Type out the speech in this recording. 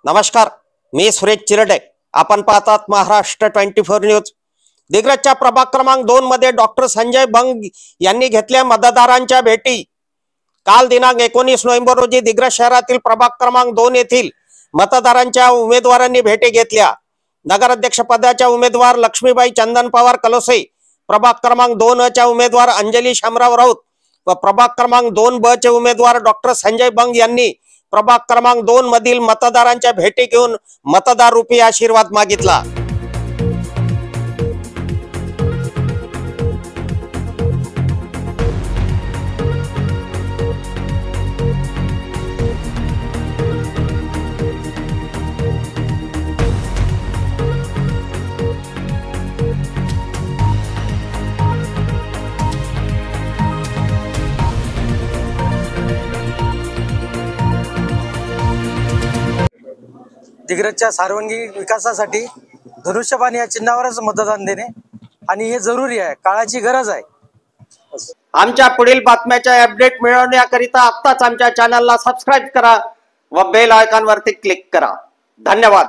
नमस्कार, मी सुरेश चिरडे. आपण पाहतात महाराष्ट्र 24 न्यूज. दिग्रजच्या प्रभाग क्रमांक 2 मध्ये डॉक्टर संजय बंग यांनी घेतल्या मतदारांच्या भेटी. काल दिनांक 19 नोव्हेंबर रोजी दिग्रज शहरातील प्रभाग क्रमांक 2 येथील मतदारांच्या उमेदवारांनी भेटी घेतल्या. नगराध्यक्ष पदाच्या उमेदवार लक्ष्मीबाई चंदन पवार कलोसे, प्रभाग क्रमांक 2 च्या उमेदवार अंजली शामराव राऊत व प्रभाग क्रमांक 2 चे उमेदवार डॉक्टर संजय बंग यांनी प्रभाग क्रमांक 2 मधील मतदारांच्या भेटी घेऊन मतदार रूपी आशीर्वाद मागितला. दिग्रजच्या सर्वांगीण विकासासाठी धनुष्यबाण या चिन्हावरच मतदान देणे आणि हे जरुरी आहे, काळाची गरज आहे. आमच्या पुढील बातम्याच्या अपडेट मिळवण्याकरिता आत्ताच आमच्या चॅनलला सबस्क्राईब करा व बेल आयकॉन वरती क्लिक करा. धन्यवाद.